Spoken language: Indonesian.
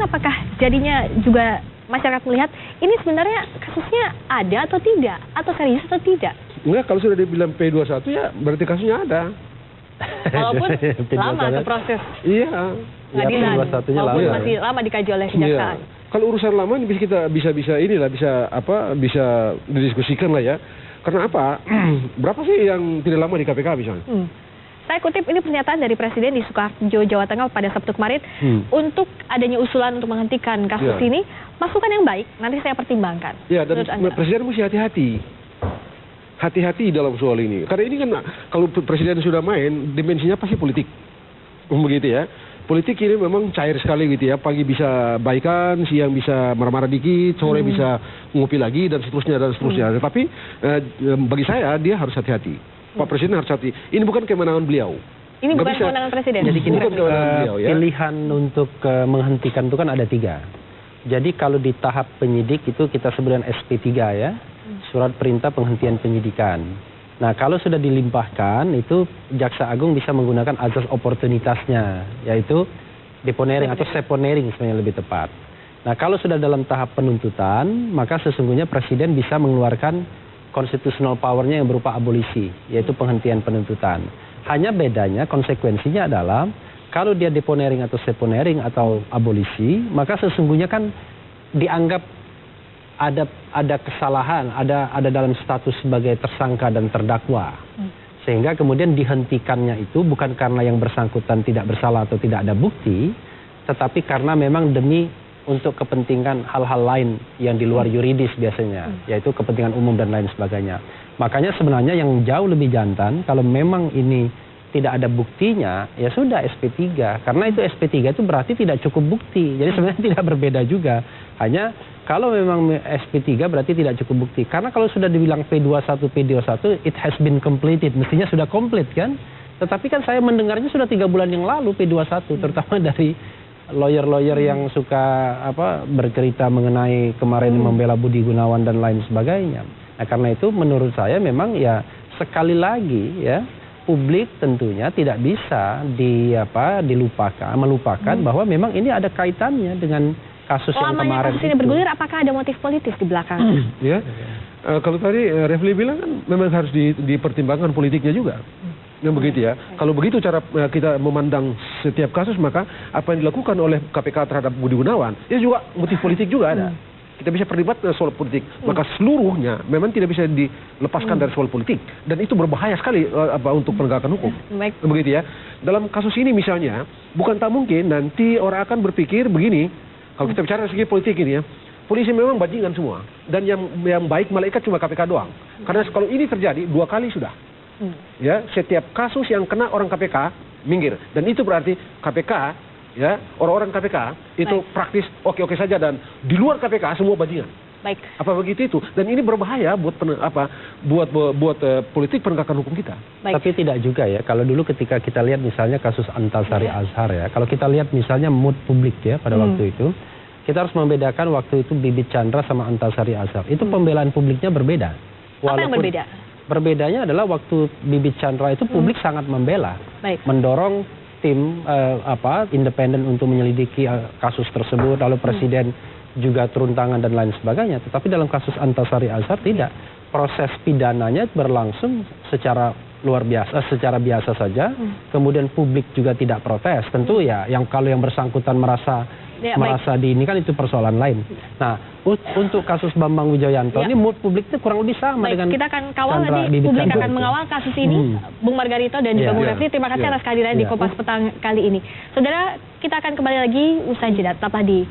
apakah jadinya juga masyarakat melihat ini sebenarnya kasusnya ada atau tidak, atau serius atau tidak? Enggak, kalau sudah dibilang P21 ya berarti kasusnya ada. Walaupun lama ke proses pengadilan, walaupun masih lama dikaji oleh kejaksaan. Kalau urusan lama ini bisa didiskusikan lah ya. Karena apa? Berapa sih yang tidak lama di KPK misalnya? Saya kutip ini pernyataan dari Presiden di Sukoharjo, Jawa Tengah pada Sabtu kemarin. Untuk adanya usulan untuk menghentikan kasus ini, masukan yang baik, nanti saya pertimbangkan. Ya, dan Presiden mesti hati-hati. Hati-hati dalam soal ini. Karena ini kan, kalau Presiden sudah main, dimensinya pasti politik. Begitu ya. Politik ini memang cair sekali gitu ya. Pagi bisa baikan, siang bisa marah-marah dikit, sore bisa ngopi lagi, dan seterusnya, dan seterusnya. Tetapi bagi saya, dia harus hati-hati. Pak Presiden harus hati. Ini bukan kemenangan beliau. Ini bukan kemenangan Presiden. Jadi gini, beliau, ya. Pilihan untuk menghentikan itu kan ada 3. Jadi kalau di tahap penyidik itu kita sebutkan SP3 ya. Surat perintah penghentian penyidikan. Nah, kalau sudah dilimpahkan, itu Jaksa Agung bisa menggunakan azas oportunitasnya, yaitu deponering atau seponering sebenarnya lebih tepat. Nah, kalau sudah dalam tahap penuntutan, maka sesungguhnya Presiden bisa mengeluarkan constitutional power-nya yang berupa abolisi, yaitu penghentian penuntutan. Hanya bedanya, konsekuensinya adalah, kalau dia deponering atau seponering atau abolisi, maka sesungguhnya kan dianggap ada kesalahan, ada dalam status sebagai tersangka dan terdakwa. Sehingga kemudian dihentikannya itu bukan karena yang bersangkutan tidak bersalah atau tidak ada bukti, tetapi karena memang demi untuk kepentingan hal-hal lain yang di luar yuridis biasanya, yaitu kepentingan umum dan lain sebagainya. Makanya sebenarnya yang jauh lebih jantan, kalau memang ini tidak ada buktinya, ya sudah SP3. Karena itu SP3 itu berarti tidak cukup bukti. Jadi sebenarnya tidak berbeda juga. Hanya kalau memang SP3 berarti tidak cukup bukti. Karena kalau sudah dibilang P21, it has been completed. Mestinya sudah komplit kan? Tetapi kan saya mendengarnya sudah 3 bulan yang lalu P21. Terutama dari lawyer-lawyer yang suka bercerita mengenai kemarin membela Budi Gunawan dan lain sebagainya. Nah, karena itu menurut saya memang ya sekali lagi ya, publik tentunya tidak bisa melupakan bahwa memang ini ada kaitannya dengan kasus yang kemarin kasus ini bergulir, apakah ada motif politis di belakang? Ya, kalau tadi Refli bilang kan memang harus dipertimbangkan politiknya juga. Begitu ya. Kalau begitu cara kita memandang setiap kasus, maka apa yang dilakukan oleh KPK terhadap Budi Gunawan, itu juga motif politik juga ada. Kita bisa perdebatkan soal politik, maka seluruhnya memang tidak bisa dilepaskan dari soal politik, dan itu berbahaya sekali untuk penegakan hukum. Begitu ya. Dalam kasus ini misalnya, bukan tak mungkin nanti orang akan berpikir begini, kalau kita bicara dari segi politik ini ya, polisi memang bajingan semua, dan yang baik malaikat cuma KPK doang. Karena kalau ini terjadi 2 kali sudah, ya setiap kasus yang kena orang KPK minggir, dan itu berarti KPK ya, orang-orang KPK itu praktis oke-oke saja, dan di luar KPK semua bajingan. Baik. Apa begitu itu? Dan ini berbahaya buat politik penegakan hukum kita. Baik. Tapi tidak juga ya. Kalau dulu ketika kita lihat misalnya kasus Antasari Azhar ya, kalau kita lihat misalnya mood publik ya pada waktu itu, kita harus membedakan waktu itu Bibit Chandra sama Antasari Azhar. Itu pembelaan publiknya berbeda. Apa yang berbeda? Berbedanya adalah waktu Bibit Chandra itu publik sangat membela, mendorong tim independen untuk menyelidiki kasus tersebut, lalu Presiden juga turun tangan dan lain sebagainya. Tetapi dalam kasus Antasari Azhar tidak. Proses pidananya berlangsung secara luar biasa, secara biasa saja. Kemudian publik juga tidak protes. Tentu ya, kalau yang bersangkutan merasa ini kan itu persoalan lain. Nah, untuk kasus Bambang Wijoyanto ini mood publiknya kurang lebih sama dengan kita akan kawal nanti, publik akan mengawal kasus ini. Bung Margarito dan juga Bung Refli, terima kasih atas kehadiran di Kompas Petang kali ini. Saudara, kita akan kembali lagi usai jeda, tetaplah di